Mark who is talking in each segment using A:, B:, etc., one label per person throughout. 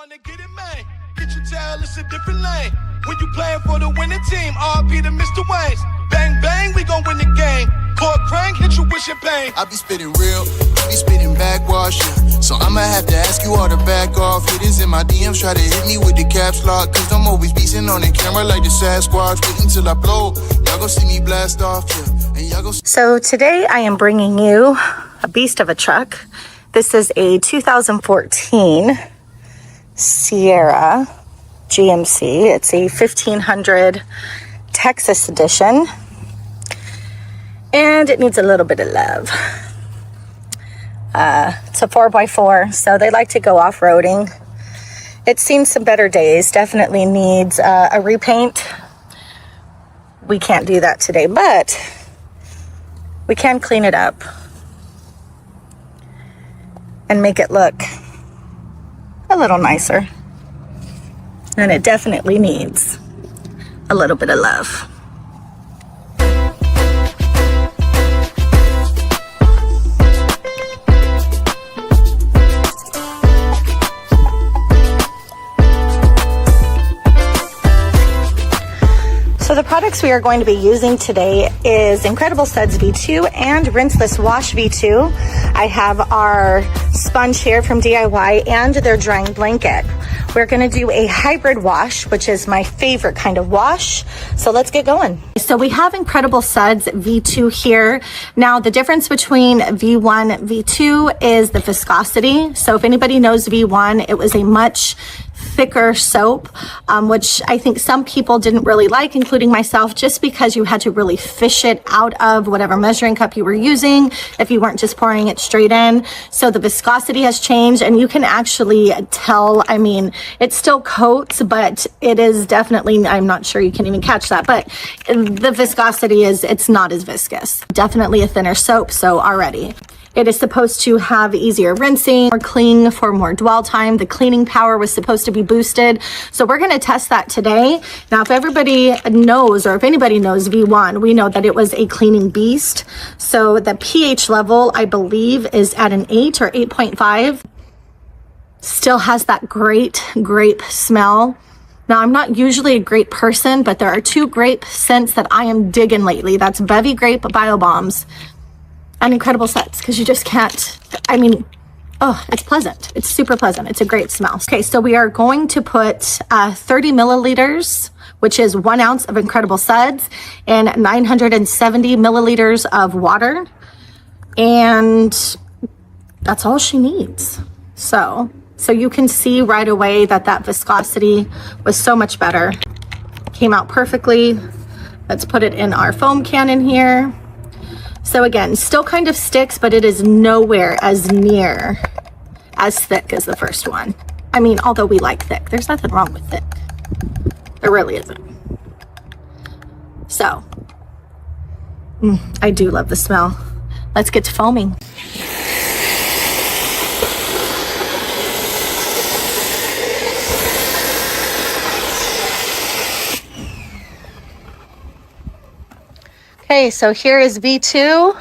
A: trying to get it, man. Get your tail, it's a different lane. When you playing for the winning team, RP to Mr. Wayne's. Bang, bang, we gon' win the game. Court crank, hit you with your pain.
B: I be spitting real, you be spitting backwash, yeah. So I'ma have to ask you all to back off. Hitters in my DMs try to hit me with the caps lock, cause I'm always beastin' on the camera like the Sasquatch. Waiting till I blow, y'all gon' see me blast off, yeah. And y'all gon'
C: So today I am bringing you a beast of a truck. This is a 2014 Sierra GMC. It's a 1500 Texas edition. And it needs a little bit of love. It's a 4x4, so they like to go off-roading. It's seen some better days. Definitely needs a repaint. We can't do that today, but we can clean it up and make it look a little nicer. And it definitely needs a little bit of love. So the products we are going to be using today is Incredible Suds V2 and Rinseless V2. I have our sponge here from DIY and their drying blanket. We're going to do a hybrid wash, which is my favorite kind of wash. So let's get going. So we have Incredible Suds V2 here. Now the difference between V1 and V2 is the viscosity. So if anybody knows V1, it was a much thicker soap, which I think some people didn't really like, including myself, just because you had to really fish it out of whatever measuring cup you were using if you weren't just pouring it straight in. So the viscosity has changed, and you can actually tell. I mean, it still coats, but it is definitely, I'm not sure you can even catch that, but the viscosity it's not as viscous. Definitely a thinner soap, so already. It is supposed to have easier rinsing, more clean for more dwell time. The cleaning power was supposed to be boosted. So we're going to test that today. Now, if everybody knows, or if anybody knows V1, we know that it was a cleaning beast. So the pH level, I believe, is at an 8 or 8.5. Still has that great grape smell. Now, I'm not usually a grape person, but there are two grape scents that I am digging lately. That's Bevy Grape Bio Bombs and Incredible Suds, because you just can't, I mean, oh, it's pleasant. It's super pleasant. It's a great smell. Okay, so we are going to put 30 milliliters, which is 1 ounce of Incredible Suds, and 970 milliliters of water. And that's all she needs. So you can see right away that viscosity was so much better. Came out perfectly. Let's put it in our foam cannon here. So again, still kind of sticks, but it is nowhere as near as thick as the first one. I mean, although we like thick, there's nothing wrong with thick. There really isn't. So, I do love the smell. Let's get to foaming. Okay, so here is V2.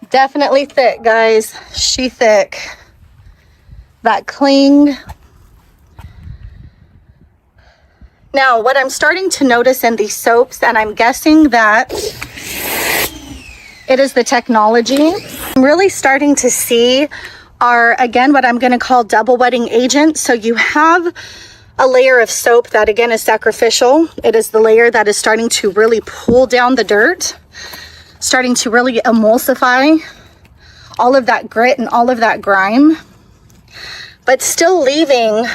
C: Definitely thick, guys. She thick. That cling. Now, what I'm starting to notice in these soaps, and I'm guessing that it is the technology, I'm really starting to see are, again, what I'm going to call double wetting agents. So you have a layer of soap that, again, is sacrificial. It is the layer that is starting to really pull down the dirt, starting to really emulsify all of that grit and all of that grime, but still leaving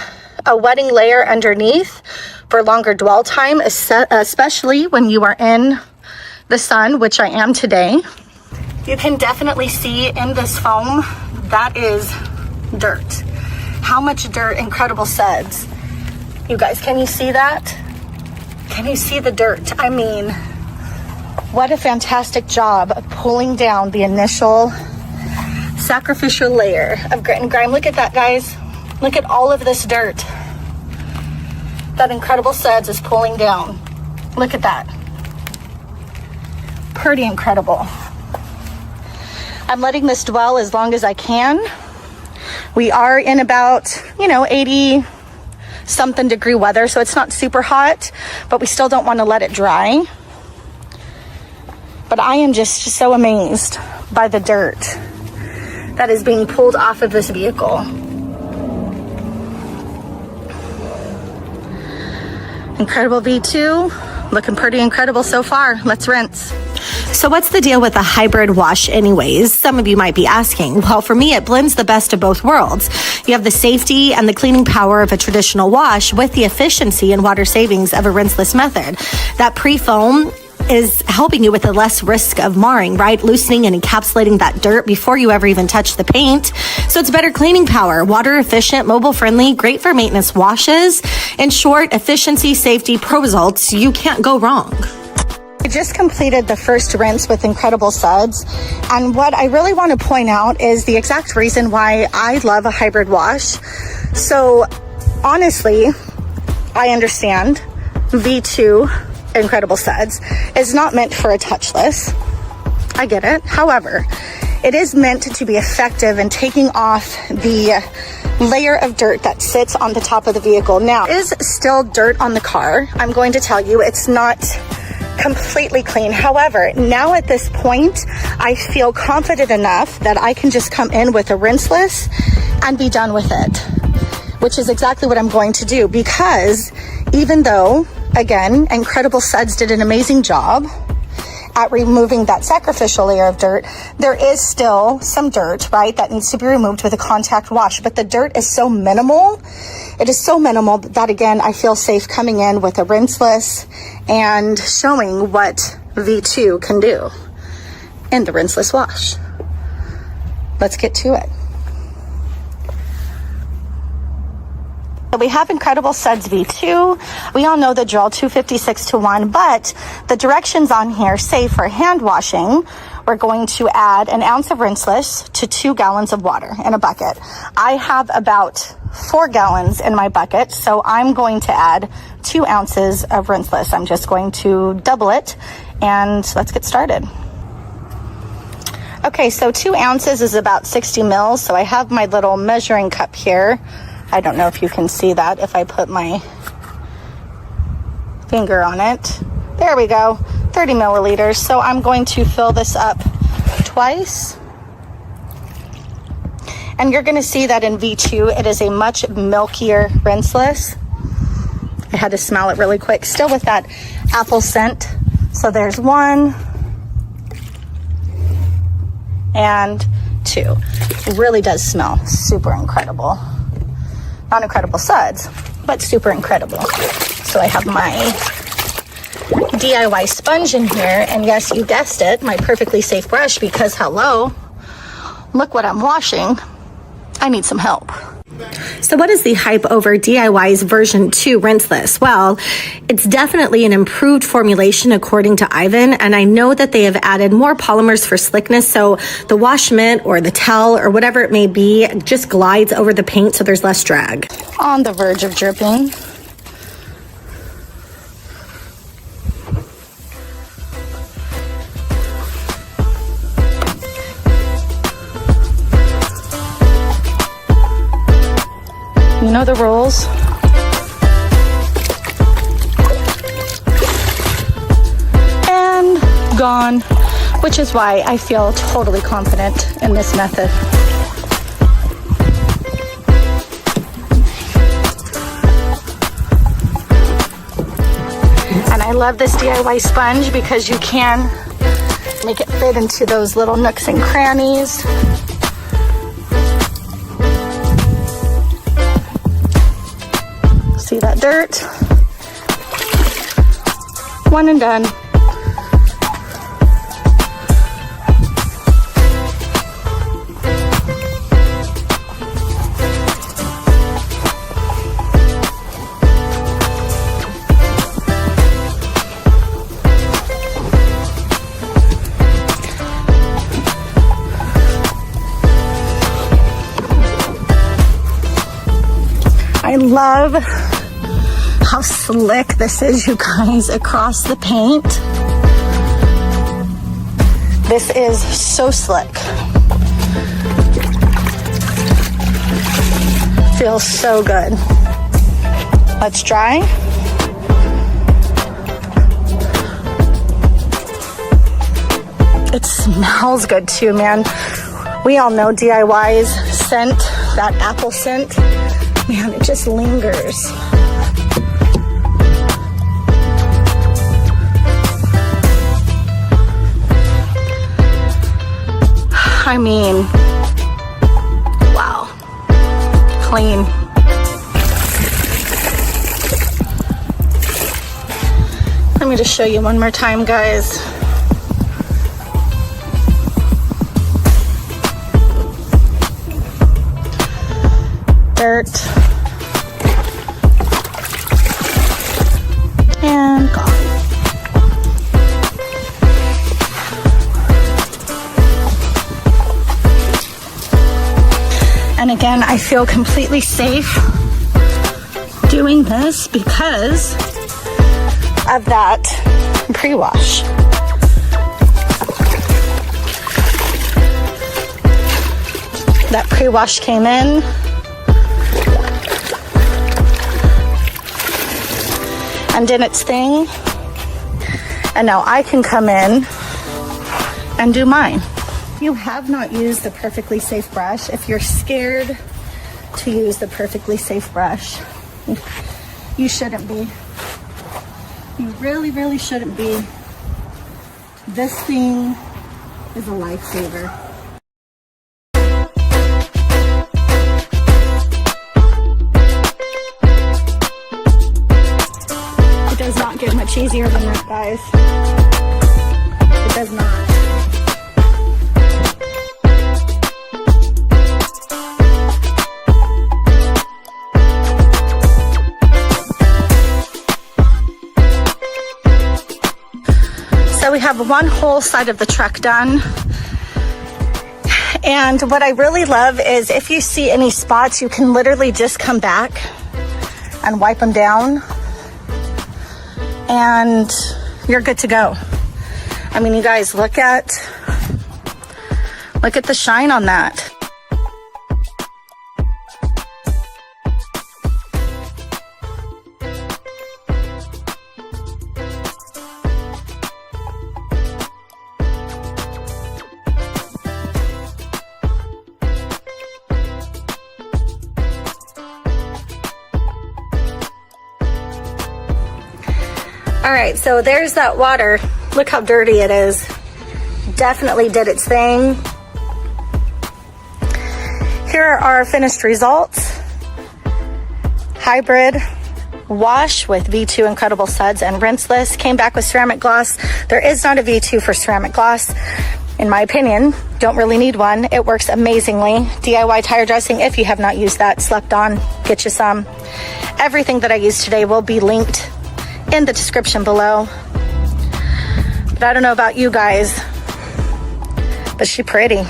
C: a wetting layer underneath for longer dwell time, especially when you are in the sun, which I am today. You can definitely see in this foam, that is dirt. How much dirt Incredible Suds. You guys, can you see that? Can you see the dirt? I mean, what a fantastic job of pulling down the initial sacrificial layer of grit and grime. Look at that, guys. Look at all of this dirt that Incredible Suds is pulling down. Look at that. pretty incredible. I'm letting this dwell as long as I can. We are in about, 80 something degree weather, so it's not super hot, but we still don't want to let it dry. But I am just so amazed by the dirt that is being pulled off of this vehicle. Incredible V2, looking pretty incredible so far. Let's rinse. So what's the deal with a hybrid wash anyways? Some of you might be asking. Well, for me, it blends the best of both worlds. You have the safety and the cleaning power of a traditional wash with the efficiency and water savings of a rinseless method. That pre-foam is helping you with the less risk of marring, right? Loosening and encapsulating that dirt before you ever even touch the paint. So it's better cleaning power, water efficient, mobile friendly, great for maintenance washes. In short, efficiency, safety, pro results. You can't go wrong. I just completed the first rinse with Incredible Suds, and what I really want to point out is the exact reason why I love a hybrid wash. So honestly, I understand V2 Incredible Suds is not meant for a touchless. I get it. However, it is meant to be effective in taking off the layer of dirt that sits on the top of the vehicle. Now, there is still dirt on the car. I'm going to tell you, it's not completely clean. However, now at this point, I feel confident enough that I can just come in with a rinseless and be done with it, which is exactly what I'm going to do, because even though, again, Incredible Suds did an amazing job at removing that sacrificial layer of dirt, there is still some dirt, right, that needs to be removed with a contact wash. But the dirt is so minimal. It is so minimal that, again, I feel safe coming in with a rinseless and showing what V2 can do in the rinseless wash. Let's get to it. We have Incredible Suds V2. We all know the drill, 256 to 1, but the directions on here say for hand washing, we're going to add an ounce of rinseless to 2 gallons of water in a bucket. I have about 4 gallons in my bucket, so I'm going to add 2 ounces of rinseless. I'm just going to double it, and let's get started. Okay, so 2 ounces is about 60 mils, so I have my little measuring cup here. I don't know if you can see that if I put my finger on it. There we go, 30 milliliters. So I'm going to fill this up twice. And you're going to see that in V2, it is a much milkier rinseless. I had to smell it really quick, still with that apple scent. So there's 1 and 2. It really does smell super incredible. Not Incredible Suds, but super incredible. So I have my DIY sponge in here, and yes, you guessed it, my perfectly safe brush, because hello, look what I'm washing. I need some help. So what is the hype over DIY's version 2 rinseless? Well, it's definitely an improved formulation according to Ivan, and I know that they have added more polymers for slickness, so the wash mitt or the towel or whatever it may be just glides over the paint so there's less drag. On the verge of dripping. You know the rules. And gone, which is why I feel totally confident in this method. And I love this DIY sponge because you can make it fit into those little nooks and crannies. See that dirt? 1 and done. I love how slick this is, you guys, across the paint. This is so slick. Feels so good. Let's dry. It smells good too, man. We all know DIY's scent, that apple scent. Man, it just lingers. I mean, wow. Clean. Let me just show you one more time, guys. Dirt. And gone. And again, I feel completely safe doing this because of that pre-wash. That pre-wash came in. And did its thing. And now I can come in and do mine. You have not used the Perfectly Safe brush. If you're scared to use the Perfectly Safe brush, you shouldn't be. You really, really shouldn't be. This thing is a lifesaver. It does not get much easier than that, guys. It does not. So we have one whole side of the truck done. And what I really love is if you see any spots, you can literally just come back and wipe them down and you're good to go. I mean, you guys, look at the shine on that. All right, so there's that water. Look how dirty it is. Definitely did its thing. Here are our finished results. Hybrid wash with V2 Incredible Suds and Rinseless. Came back with ceramic gloss. There is not a V2 for ceramic gloss. In my opinion, don't really need one. It works amazingly. DIY tire dressing, if you have not used that, slept on, get you some. Everything that I used today will be linked in the description below. But I don't know about you guys, but she's pretty.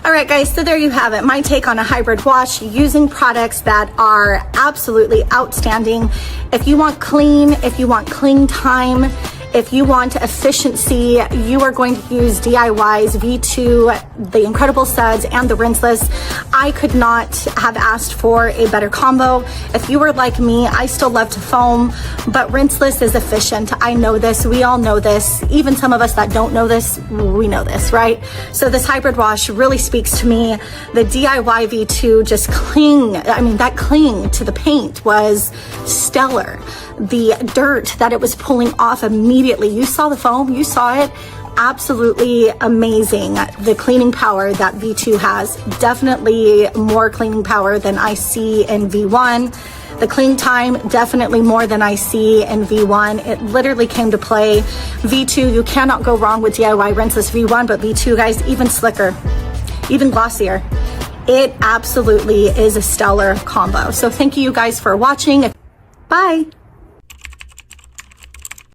C: All right, guys, so there you have it. My take on a hybrid wash using products that are absolutely outstanding. If you want clean, if you want clean time, if you want efficiency, you are going to use DIY's V2, the Incredible Suds, and the Rinseless. I could not have asked for a better combo. If you were like me, I still love to foam, but Rinseless is efficient. I know this. We all know this. Even some of us that don't know this, we know this, right? So this hybrid wash really speaks to me. The DIY V2 just that cling to the paint was stellar. The dirt that it was pulling off immediately. You saw the foam, you saw it. Absolutely amazing. The cleaning power that V2 has, definitely more cleaning power than I see in V1. The clean time, definitely more than I see in V1. It literally came to play. V2, you cannot go wrong with DIY Rinseless V1, but V2, guys, even slicker, even glossier. It absolutely is a stellar combo. So thank you guys for watching. Bye.